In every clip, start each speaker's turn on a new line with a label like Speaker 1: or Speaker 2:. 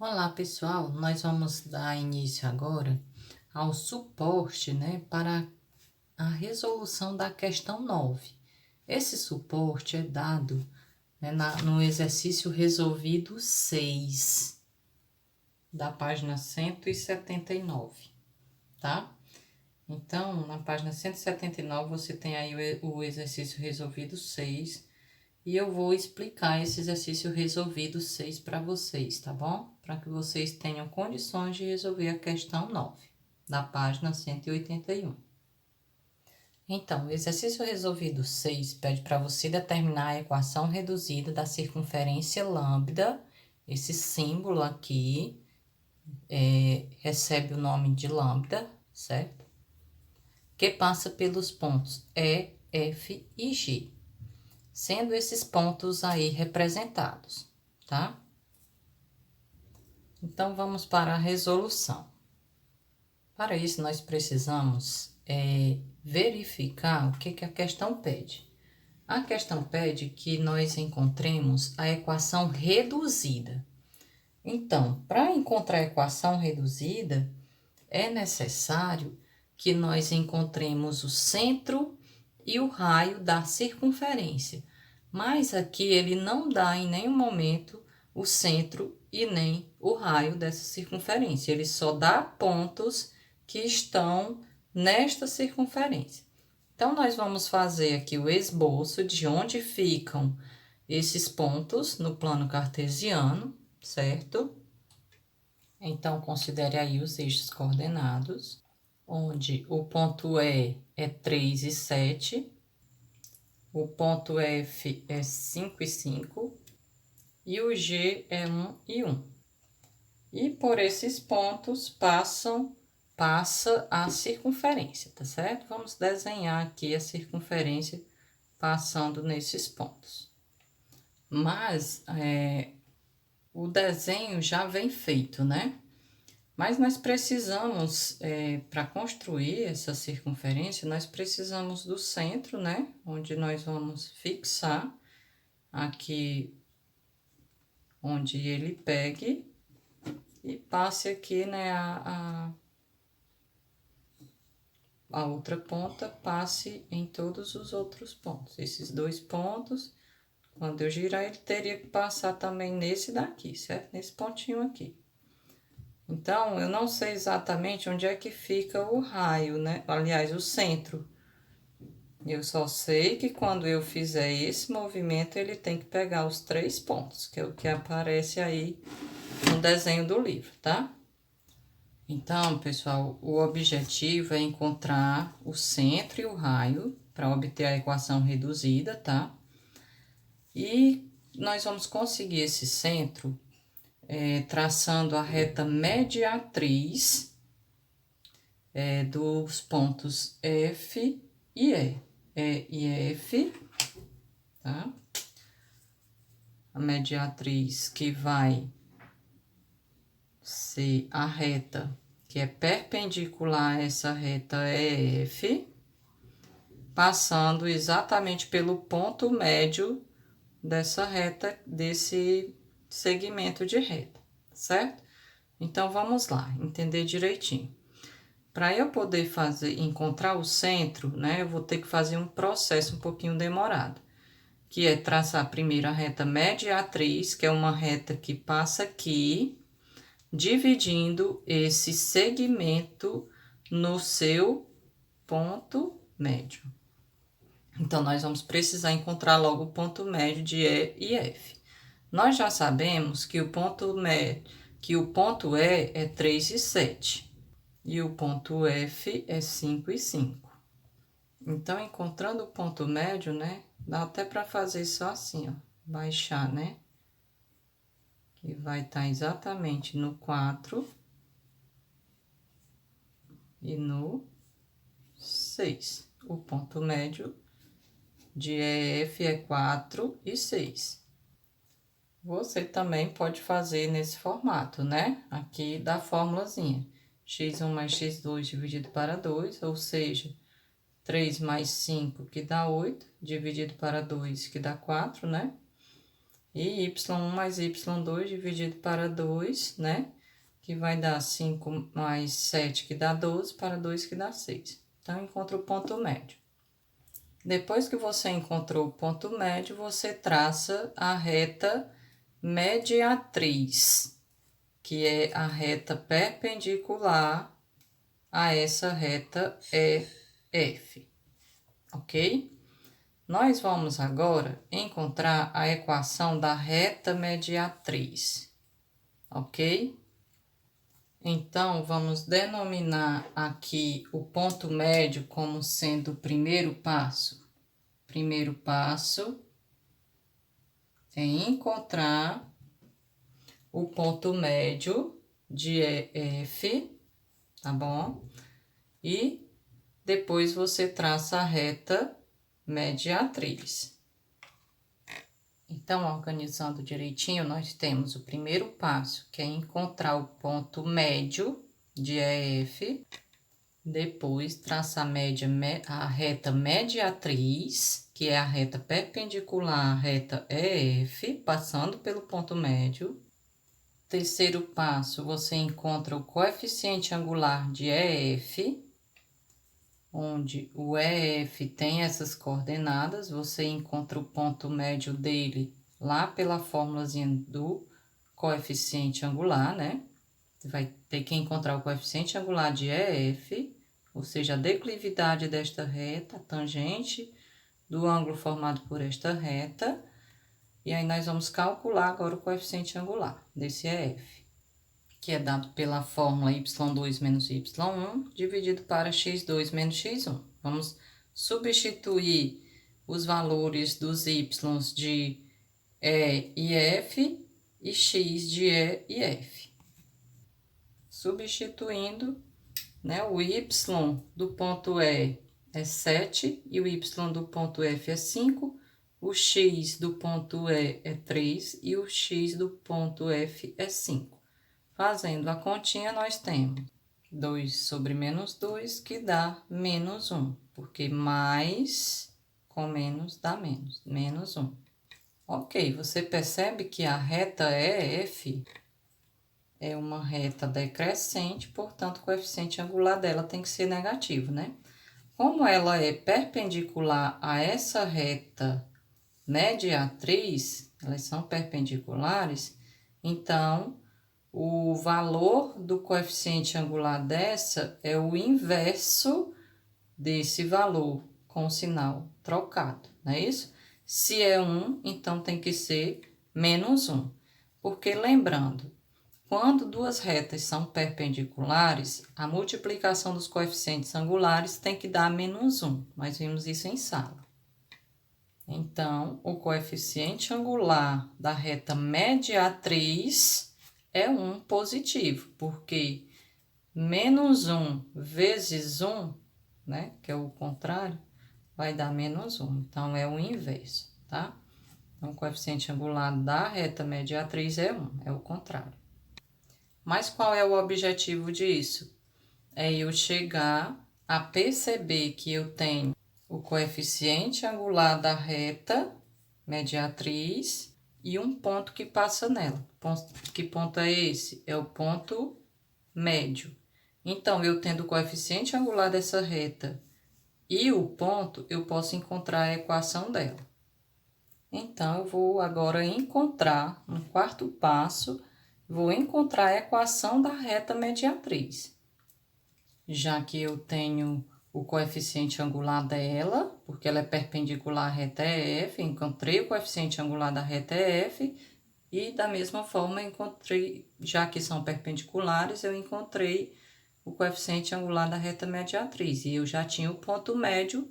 Speaker 1: Olá, pessoal. Nós vamos dar início agora ao suporte, para a resolução da questão 9. Esse suporte é dado, no exercício resolvido 6, da página 179, tá? Então, na página 179, você tem aí o exercício resolvido 6, e eu vou explicar esse exercício resolvido 6 para vocês, tá bom? Para que vocês tenham condições de resolver a questão 9, da página 181. Então, o exercício resolvido 6 pede para você determinar a equação reduzida da circunferência lambda. Esse símbolo aqui recebe o nome de lambda, certo? Que passa pelos pontos E, F e G, sendo esses pontos aí representados, tá? Então, vamos para a resolução. Para isso, nós precisamos verificar o que a questão pede. A questão pede que nós encontremos a equação reduzida. Então, para encontrar a equação reduzida, é necessário que nós encontremos o centro e o raio da circunferência. Mas aqui ele não dá em nenhum momento o centro e nem o raio dessa circunferência. Ele só dá pontos que estão nesta circunferência. Então, nós vamos fazer aqui o esboço de onde ficam esses pontos no plano cartesiano, certo? Então, considere aí os eixos coordenados, onde o ponto E é 3 e 7, o ponto F é 5 e 5, e o G é 1 e 1. E por esses pontos passa a circunferência, tá certo? Vamos desenhar aqui a circunferência passando nesses pontos. Mas o desenho já vem feito, né? Mas nós precisamos, para construir essa circunferência, nós precisamos do centro, né? Onde nós vamos fixar aqui, onde ele pegue e passe aqui, né? A outra ponta passe em todos os outros pontos. Esses dois pontos, quando eu girar, ele teria que passar também nesse daqui, certo? Nesse pontinho aqui. Então, eu não sei exatamente onde é que fica o raio, né? Aliás, o centro. Eu só sei que quando eu fizer esse movimento, ele tem que pegar os 3 pontos, que é o que aparece aí no desenho do livro, tá? Então, pessoal, o objetivo é encontrar o centro e o raio para obter a equação reduzida, tá? E nós vamos conseguir esse centro traçando a reta mediatriz dos pontos F e E. E e F, tá? A mediatriz que vai ser a reta que é perpendicular a essa reta EF, passando exatamente pelo ponto médio dessa reta, desse segmento de reta, certo? Então, vamos lá, entender direitinho. Para eu poder encontrar o centro, né, eu vou ter que fazer um processo um pouquinho demorado, que é traçar primeiro a reta mediatriz, que é uma reta que passa aqui, dividindo esse segmento no seu ponto médio. Então, nós vamos precisar encontrar logo o ponto médio de E e F. Nós já sabemos que o ponto E é 3 e 7 e o ponto F é 5 e 5. Então, encontrando o ponto médio, né, dá até para fazer só assim, ó, baixar, né? Que vai estar exatamente no 4 e no 6. O ponto médio de EF é 4 e 6. Você também pode fazer nesse formato, né? Aqui da formulazinha. x1 mais x2 dividido para 2, ou seja, 3 mais 5, que dá 8, dividido para 2, que dá 4, né? E y1 mais y2 dividido para 2, né? Que vai dar 5 mais 7, que dá 12, para 2, que dá 6. Então, encontra o ponto médio. Depois que você encontrou o ponto médio, você traça a reta mediatriz, que é a reta perpendicular a essa reta EF, ok? Nós vamos agora encontrar a equação da reta mediatriz, ok? Então, vamos denominar aqui o ponto médio como sendo o primeiro passo. Primeiro passo é encontrar o ponto médio de EF, tá bom? E depois você traça a reta mediatriz. Então, organizando direitinho, nós temos o primeiro passo, que é encontrar o ponto médio de EF, depois traçar a reta mediatriz, que é a reta perpendicular à reta EF, passando pelo ponto médio. Terceiro passo, você encontra o coeficiente angular de EF, onde o EF tem essas coordenadas, você encontra o ponto médio dele lá pela fórmulazinha do coeficiente angular, né? Você vai ter que encontrar o coeficiente angular de EF, ou seja, a declividade desta reta, a tangente do ângulo formado por esta reta, e aí nós vamos calcular agora o coeficiente angular desse EF, que é dado pela fórmula y2 menos y1 dividido para x2 menos x1. Vamos substituir os valores dos y de E e F e x de E e F. Substituindo, né, o y do ponto E é 7 e o y do ponto F é 5, o x do ponto E é 3 e o x do ponto F é 5. Fazendo a continha, nós temos 2 sobre menos 2, que dá menos 1, porque mais com menos dá menos, menos 1. Ok, você percebe que a reta EF é uma reta decrescente, portanto, o coeficiente angular dela tem que ser negativo, né? Como ela é perpendicular a essa reta mediatriz, elas são perpendiculares, então o valor do coeficiente angular dessa é o inverso desse valor com o sinal trocado, não é isso? Se é 1, então tem que ser menos 1. Porque lembrando, quando duas retas são perpendiculares, a multiplicação dos coeficientes angulares tem que dar menos 1. Nós vimos isso em sala. Então, o coeficiente angular da reta mediatriz é 1 positivo, porque menos 1 vezes 1, né, que é o contrário, vai dar menos 1. Então, é o inverso, tá? Então, o coeficiente angular da reta mediatriz é 1, é o contrário. Mas qual é o objetivo disso? É eu chegar a perceber que eu tenho o coeficiente angular da reta mediatriz e um ponto que passa nela. Que ponto é esse? É o ponto médio. Então, eu tendo o coeficiente angular dessa reta e o ponto, eu posso encontrar a equação dela. Então, eu vou agora encontrar, no quarto passo, vou encontrar a equação da reta mediatriz. Já que eu tenho o coeficiente angular dela, porque ela é perpendicular à reta EF, encontrei o coeficiente angular da reta EF, e da mesma forma encontrei, já que são perpendiculares, eu encontrei o coeficiente angular da reta mediatriz, e eu já tinha o ponto médio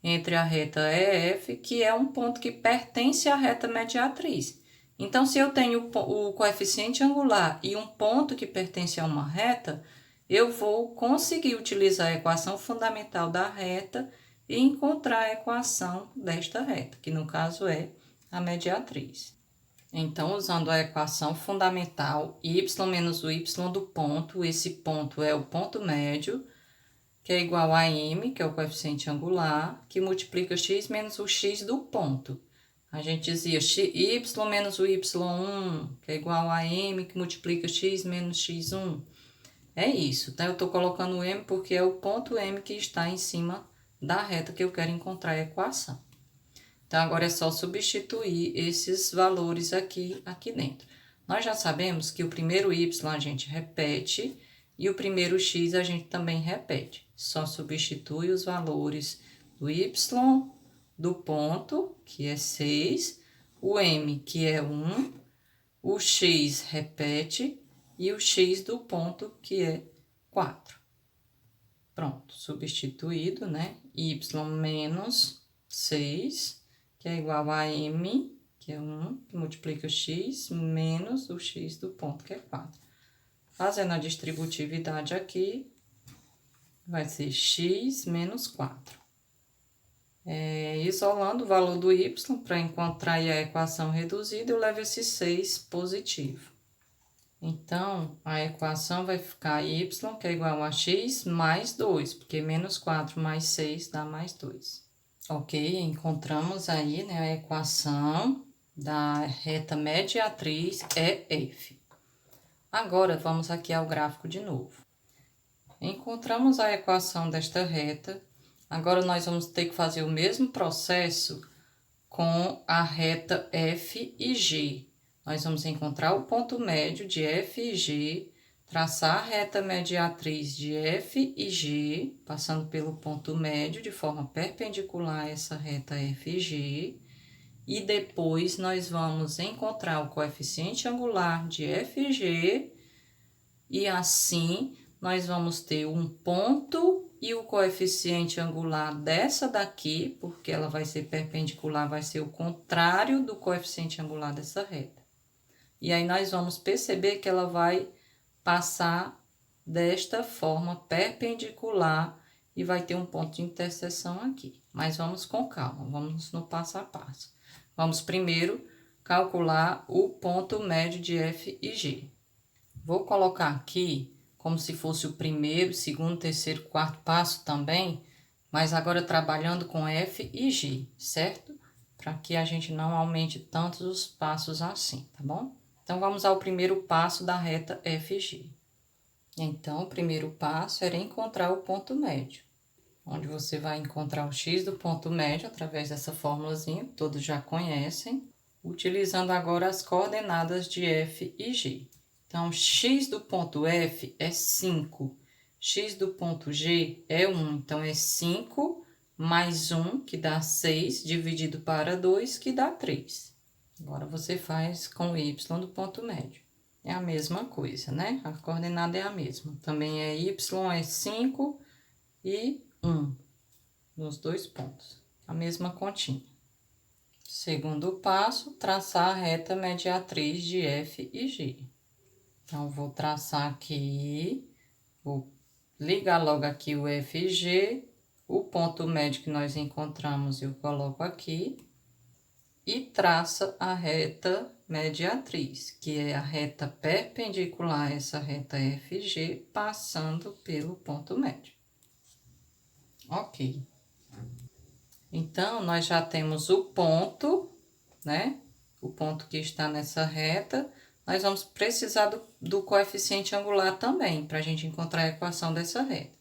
Speaker 1: entre a reta EF, que é um ponto que pertence à reta mediatriz. Então, se eu tenho o coeficiente angular e um ponto que pertence a uma reta, eu vou conseguir utilizar a equação fundamental da reta e encontrar a equação desta reta, que no caso é a mediatriz. Então, usando a equação fundamental y menos o y do ponto, esse ponto é o ponto médio, que é igual a m, que é o coeficiente angular, que multiplica x menos o x do ponto. A gente dizia y menos o y1, que é igual a m que multiplica x menos x1. É isso, tá? Eu tô colocando o m porque é o ponto m que está em cima da reta que eu quero encontrar a equação. Então, agora é só substituir esses valores aqui dentro. Nós já sabemos que o primeiro y a gente repete e o primeiro x a gente também repete. Só substitui os valores do y, do ponto, que é 6, o m, que é 1, o x repete e o x do ponto, que é 4. Pronto, substituído, né? Y menos 6, que é igual a m, que é 1, que multiplica x, menos o x do ponto, que é 4. Fazendo a distributividade aqui, vai ser x menos 4. Isolando o valor do y para encontrar a equação reduzida, eu levo esse 6 positivo. Então, a equação vai ficar y, que é igual a x, mais 2, porque menos 4 mais 6 dá mais 2. Ok, encontramos aí, né, a equação da reta mediatriz EF. Agora, vamos aqui ao gráfico de novo. Encontramos a equação desta reta. Agora, nós vamos ter que fazer o mesmo processo com a reta F e G. Nós vamos encontrar o ponto médio de F e G, traçar a reta mediatriz de F e G, passando pelo ponto médio de forma perpendicular a essa reta F e G. E depois, nós vamos encontrar o coeficiente angular de F e G. E assim, nós vamos ter um ponto e o coeficiente angular dessa daqui, porque ela vai ser perpendicular, vai ser o contrário do coeficiente angular dessa reta. E aí, nós vamos perceber que ela vai passar desta forma perpendicular e vai ter um ponto de interseção aqui. Mas vamos com calma, vamos no passo a passo. Vamos primeiro calcular o ponto médio de F e G. Vou colocar aqui como se fosse o primeiro, segundo, terceiro, quarto passo também, mas agora trabalhando com F e G, certo? Para que a gente não aumente tantos os passos assim, tá bom? Então, vamos ao primeiro passo da reta F e G. Então, o primeiro passo era encontrar o ponto médio, onde você vai encontrar o x do ponto médio através dessa formulazinha, que todos já conhecem, utilizando agora as coordenadas de F e G. Então, x do ponto F é 5, x do ponto G é 1, então é 5 mais 1, que dá 6, dividido para 2, que dá 3. Agora, você faz com o y do ponto médio. É a mesma coisa, né? A coordenada é a mesma. Também é y é 5 e 1, nos dois pontos. A mesma continha. Segundo passo, traçar a reta mediatriz de F e G. Então, vou traçar aqui, vou ligar logo aqui o F e G, o ponto médio que nós encontramos eu coloco aqui, e traça a reta mediatriz, que é a reta perpendicular a essa reta F e G, passando pelo ponto médio. Ok. Então, nós já temos o ponto, né? O ponto que está nessa reta. Nós vamos precisar do coeficiente angular também, para a gente encontrar a equação dessa reta.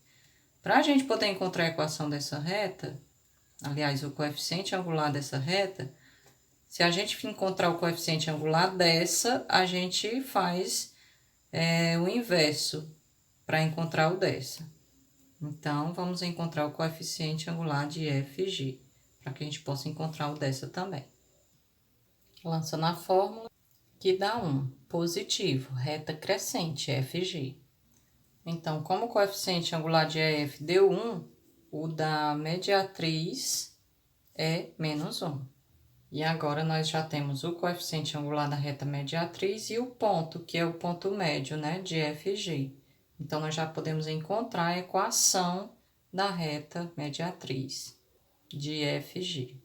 Speaker 1: Para a gente poder encontrar a equação dessa reta, aliás, o coeficiente angular dessa reta, se a gente encontrar o coeficiente angular dessa, a gente faz o inverso para encontrar o dessa. Então, vamos encontrar o coeficiente angular de F e G, para que a gente possa encontrar o dessa também. Lançando a fórmula, que dá 1, positivo, reta crescente, F e G. Então, como o coeficiente angular de EF deu 1, o da mediatriz é menos 1. E agora, nós já temos o coeficiente angular da reta mediatriz e o ponto, que é o ponto médio, né, de F e G. Então, nós já podemos encontrar a equação da reta mediatriz de F e G.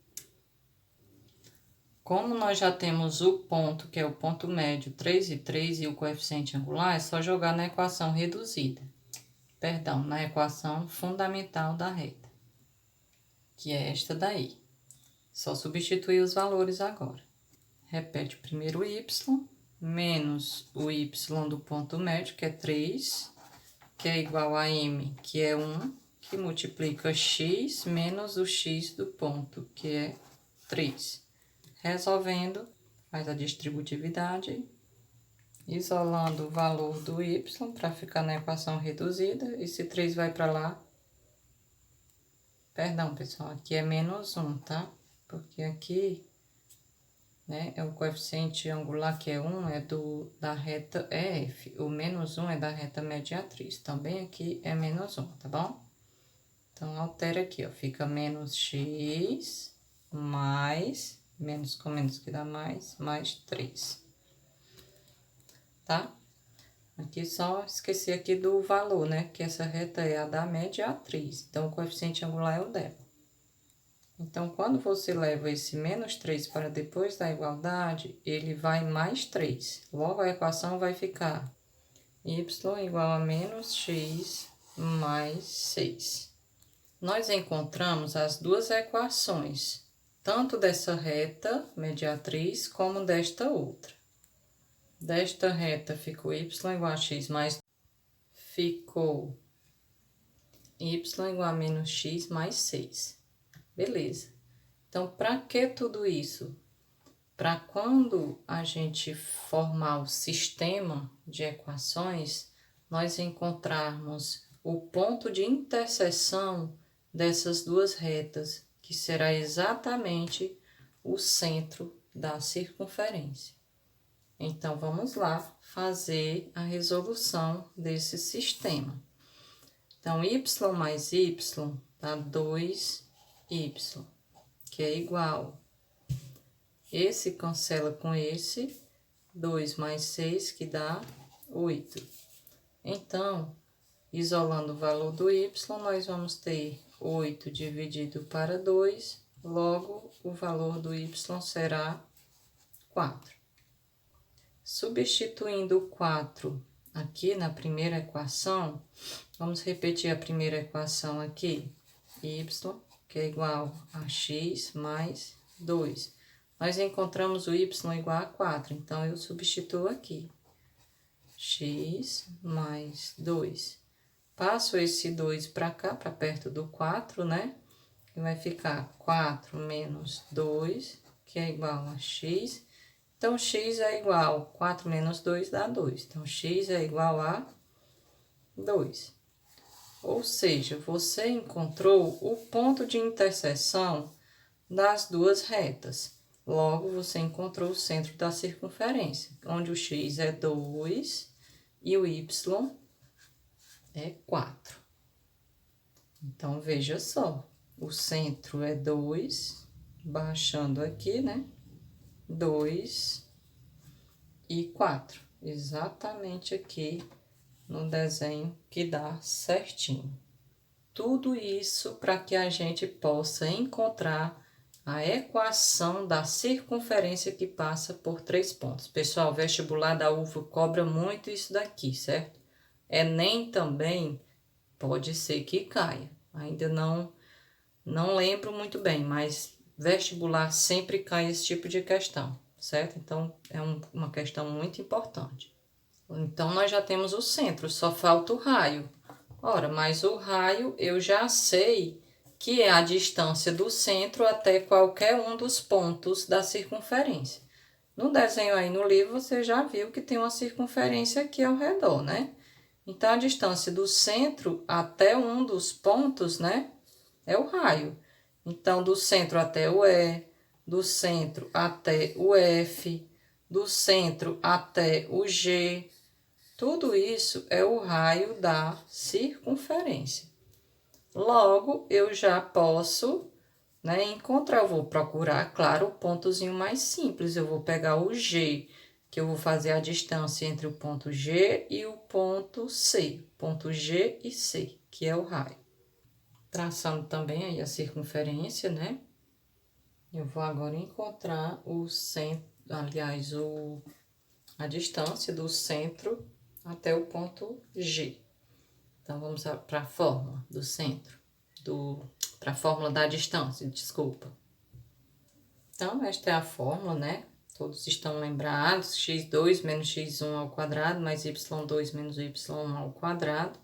Speaker 1: Como nós já temos o ponto, que é o ponto médio, 3 e 3, e o coeficiente angular, é só jogar na equação reduzida. Perdão, na equação fundamental da reta, que é esta daí. Só substituir os valores agora. Repete primeiro o y, menos o y do ponto médio, que é 3, que é igual a m, que é 1, que multiplica x menos o x do ponto, que é 3. Resolvendo, faz a distributividade, isolando o valor do y para ficar na equação reduzida. Esse 3 vai para lá. Perdão, pessoal, aqui é menos 1, tá? Porque aqui, né, é o coeficiente angular que é 1, é da reta EF. O menos 1 é da reta mediatriz. Também aqui é menos 1, tá bom? Então, altera aqui, ó. Fica menos x mais, menos com menos que dá mais 3. Tá? Aqui só esqueci aqui do valor, né? Que essa reta é a da mediatriz. Então, o coeficiente angular é o dela. Então, quando você leva esse menos 3 para depois da igualdade, ele vai mais 3. Logo, a equação vai ficar y igual a menos x mais 6. Nós encontramos as duas equações, tanto dessa reta mediatriz como desta outra. Desta reta ficou y igual a x mais... Ficou y igual a menos x mais 6. Beleza. Então, para que tudo isso? Para quando a gente formar o sistema de equações, nós encontrarmos o ponto de interseção dessas duas retas, que será exatamente o centro da circunferência. Então, vamos lá fazer a resolução desse sistema. Então, y mais y dá 2y, que é igual. Esse cancela com esse, 2 mais 6, que dá 8. Então, isolando o valor do y, nós vamos ter 8 dividido para 2, logo o valor do y será 4. Substituindo o 4 aqui na primeira equação, vamos repetir a primeira equação aqui, y, que é igual a x mais 2. Nós encontramos o y igual a 4, então eu substituo aqui, x mais 2. Passo esse 2 para cá, para perto do 4, né? E vai ficar 4 menos 2, que é igual a x. Então, x é igual, 4 menos 2 dá 2. Então, x é igual a 2. Ou seja, você encontrou o ponto de interseção das duas retas. Logo, você encontrou o centro da circunferência, onde o x é 2 e o y é 4. Então, veja só, o centro é 2, baixando aqui, né? 2 e 4, exatamente aqui no desenho que dá certinho. Tudo isso para que a gente possa encontrar a equação da circunferência que passa por 3 pontos. Pessoal, o vestibular da UFO cobra muito isso daqui, certo? Enem também pode ser que caia. Ainda não lembro muito bem, mas vestibular sempre cai esse tipo de questão, certo? Então, é uma questão muito importante. Então, nós já temos o centro, só falta o raio. Ora, mas o raio eu já sei que é a distância do centro até qualquer um dos pontos da circunferência. No desenho aí no livro, você já viu que tem uma circunferência aqui ao redor, né? Então, a distância do centro até um dos pontos, né, é o raio. Então, do centro até o E, do centro até o F, do centro até o G, tudo isso é o raio da circunferência. Logo, eu já posso, né, encontrar, eu vou procurar, claro, o pontozinho mais simples. Eu vou pegar o G, que eu vou fazer a distância entre o ponto G e o ponto C. Ponto G e C, que é o raio. Traçando também aí a circunferência, né? Eu vou agora encontrar o centro, aliás, a distância do centro até o ponto G. Então, vamos para a fórmula do centro, para a fórmula da distância, desculpa. Então, esta é a fórmula, né? Todos estão lembrados, x2 menos x1 ao quadrado, mais y2 menos y1 ao quadrado.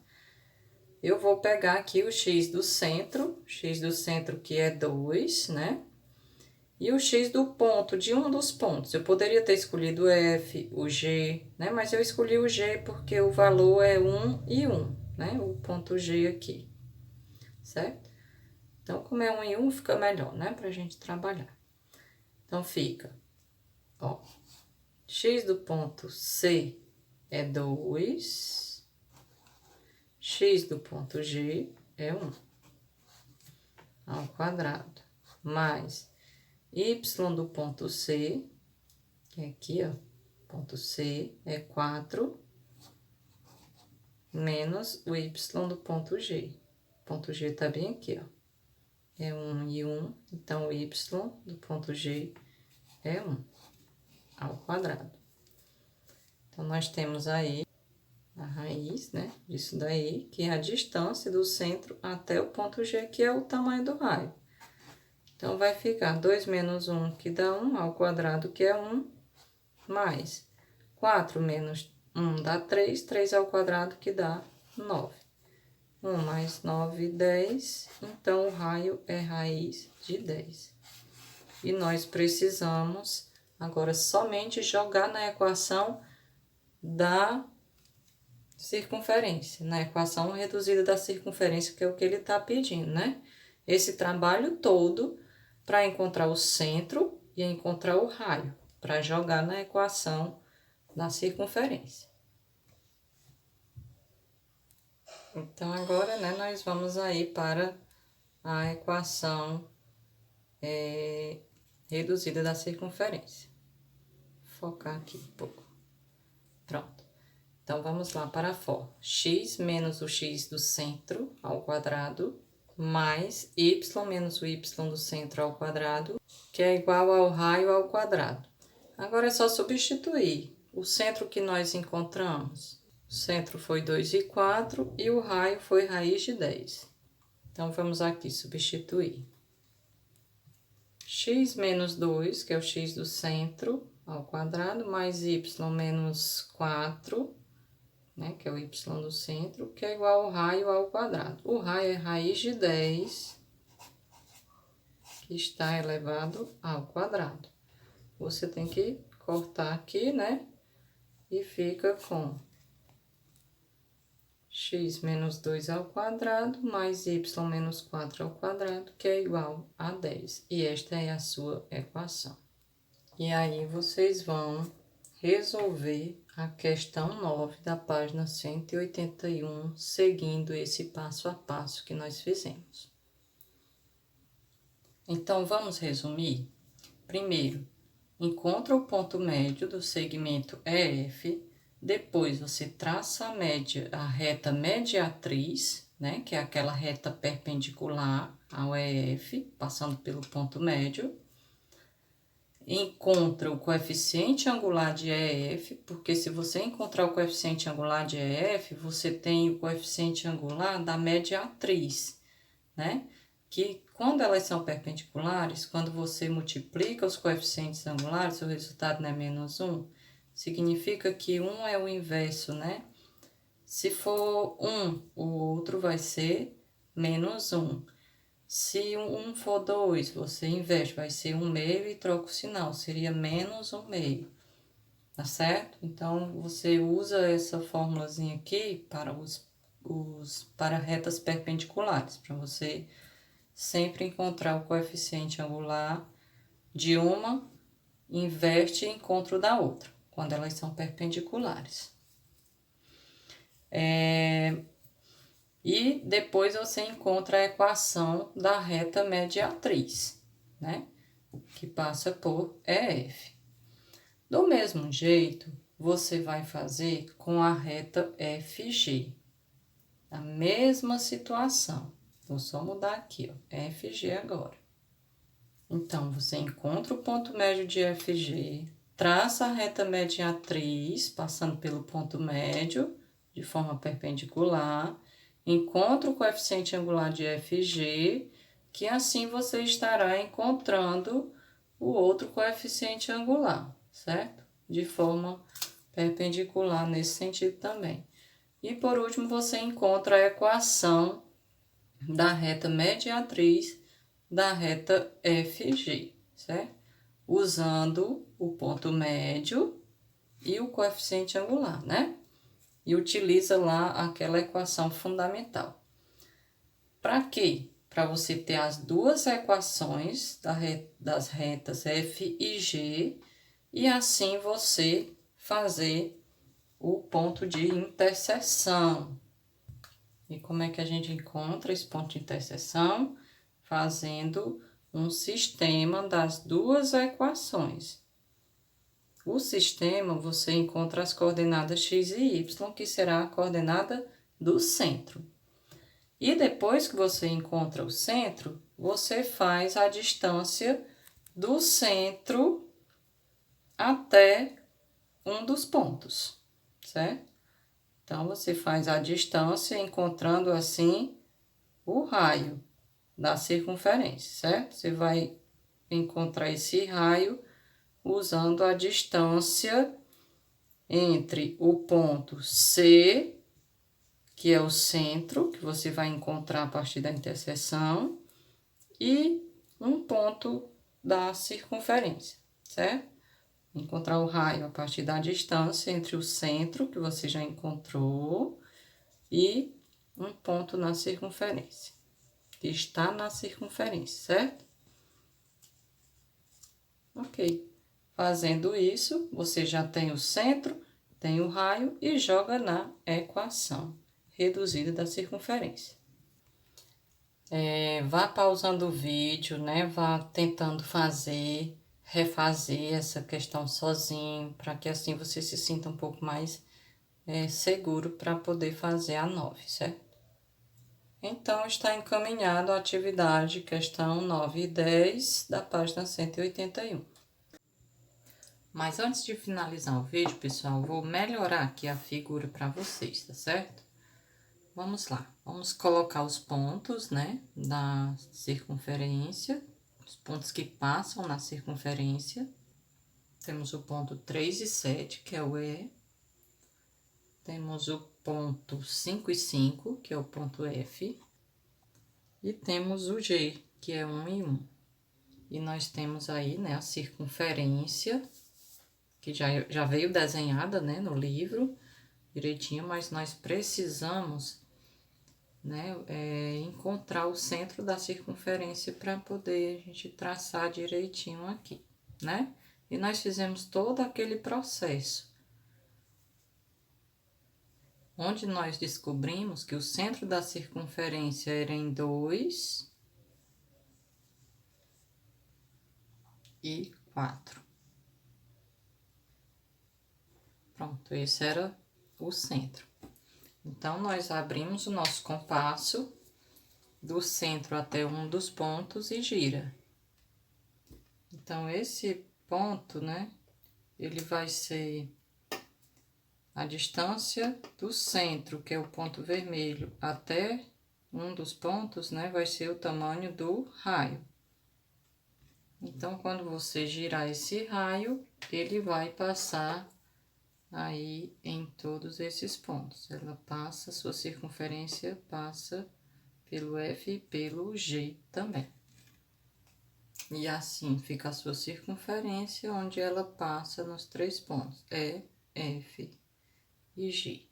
Speaker 1: Eu vou pegar aqui o x do centro que é 2, né? E o x do ponto, de um dos pontos. Eu poderia ter escolhido o F, o G, né? Mas eu escolhi o G porque o valor é 1 e 1, né? O ponto G aqui, certo? Então, como é 1 e 1, fica melhor, né? Pra gente trabalhar. Então, fica, ó, x do ponto C é 2, x do ponto G é 1 ao quadrado, mais y do ponto C, que é aqui, ó, ponto C é 4, menos o y do ponto G. O ponto G tá bem aqui, ó, é 1 e 1, então o y do ponto G é 1 ao quadrado. Então, nós temos aí a raiz, né, disso daí, que é a distância do centro até o ponto G, que é o tamanho do raio. Então, vai ficar 2 menos 1, que dá 1, ao quadrado, que é 1, mais 4 menos 1 dá 3, 3 ao quadrado, que dá 9. 1 mais 9, 10, então, o raio é raiz de 10. E nós precisamos agora somente jogar na equação da circunferência, na equação reduzida da circunferência, que é o que ele está pedindo, né? Esse trabalho todo para encontrar o centro e encontrar o raio, para jogar na equação da circunferência. Então, agora, né, nós vamos aí para a equação reduzida da circunferência. Vou focar aqui um pouco. Pronto. Então, vamos lá para a fórmula. X menos o x do centro ao quadrado, mais y menos o y do centro ao quadrado, que é igual ao raio ao quadrado. Agora, é só substituir o centro que nós encontramos. O centro foi 2 e 4 e o raio foi raiz de 10. Então, vamos aqui substituir. X menos 2, que é o x do centro ao quadrado, mais y menos 4, né, que é o y do centro, que é igual ao raio ao quadrado. O raio é raiz de 10, que está elevado ao quadrado. Você tem que cortar aqui, né, e fica com x menos 2 ao quadrado, mais y menos 4 ao quadrado, que é igual a 10. E esta é a sua equação. E aí, vocês vão resolver a questão 9 da página 181, seguindo esse passo a passo que nós fizemos. Então, vamos resumir? Primeiro, encontra o ponto médio do segmento EF, depois você traça a média, a reta mediatriz, né, que é aquela reta perpendicular ao EF, passando pelo ponto médio. Encontra o coeficiente angular de EF, porque se você encontrar o coeficiente angular de EF, você tem o coeficiente angular da mediatriz, né? Que quando elas são perpendiculares, quando você multiplica os coeficientes angulares, o resultado não é menos 1, significa que um é o inverso, né? Se for 1, o outro vai ser menos 1. Se um for 2, você inverte, vai ser 1/2 e troca o sinal, seria menos 1/2, tá certo? Então, você usa essa formulazinha aqui para para retas perpendiculares, para você sempre encontrar o coeficiente angular de uma, inverte e encontra o da outra, quando elas são perpendiculares. E depois você encontra a equação da reta mediatriz, né? Que passa por EF. Do mesmo jeito, você vai fazer com a reta FG. A mesma situação. Vou só mudar aqui, ó, FG agora. Então, você encontra o ponto médio de FG, traça a reta mediatriz, passando pelo ponto médio, de forma perpendicular, encontra o coeficiente angular de FG, que assim você estará encontrando o outro coeficiente angular, certo? De forma perpendicular nesse sentido também. E por último, você encontra a equação da reta mediatriz da reta FG, certo? Usando o ponto médio e o coeficiente angular, né? E utiliza lá aquela equação fundamental. Para quê? Para você ter as duas equações das retas F e G e assim você fazer o ponto de interseção. E como é que a gente encontra esse ponto de interseção? Fazendo um sistema das duas equações. O sistema, você encontra as coordenadas x e y, que será a coordenada do centro. E depois que você encontra o centro, você faz a distância do centro até um dos pontos, certo? Então, você faz a distância encontrando assim o raio da circunferência, certo? Você vai encontrar esse raio usando a distância entre o ponto C, que é o centro, que você vai encontrar a partir da interseção, e um ponto da circunferência, certo? Encontrar o raio a partir da distância entre o centro, que você já encontrou, e um ponto na circunferência, que está na circunferência, certo? Ok. Fazendo isso, você já tem o centro, tem o raio e joga na equação reduzida da circunferência. Vá pausando o vídeo, né? Vá tentando refazer essa questão sozinho, para que assim você se sinta um pouco mais seguro para poder fazer a 9, certo? Então, está encaminhado a atividade questão 9 e 10 da página 181. Mas antes de finalizar o vídeo, pessoal, vou melhorar aqui a figura para vocês, tá certo? Vamos lá, vamos colocar os pontos, né, da circunferência, os pontos que passam na circunferência. Temos o ponto 3 e 7, que é o E. Temos o ponto 5 e 5, que é o ponto F. E temos o G, que é 1 e 1. E nós temos aí, né, a circunferência, que já veio desenhada, né, no livro, direitinho, mas nós precisamos, né, encontrar o centro da circunferência para poder a gente traçar direitinho aqui, né? E nós fizemos todo aquele processo, onde nós descobrimos que o centro da circunferência era em 2 e 4. Pronto, esse era o centro. Então, nós abrimos o nosso compasso do centro até um dos pontos e gira. Então, esse ponto, né, ele vai ser a distância do centro, que é o ponto vermelho, até um dos pontos, né, vai ser o tamanho do raio. Então, quando você girar esse raio, ele vai passar aí em todos esses pontos. Ela passa, sua circunferência passa pelo F e pelo G também. E assim fica a sua circunferência, onde ela passa nos 3 pontos, E, F e G.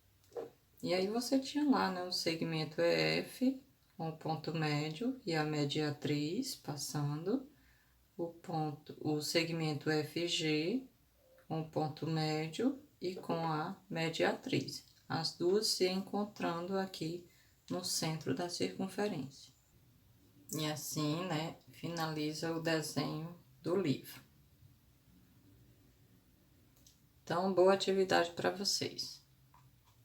Speaker 1: E aí, você tinha lá, né, o segmento EF, com o ponto médio e a mediatriz passando, o segmento FG, com o ponto médio e com a mediatriz. As duas se encontrando aqui no centro da circunferência. E assim, né, finaliza o desenho do livro. Então, boa atividade para vocês.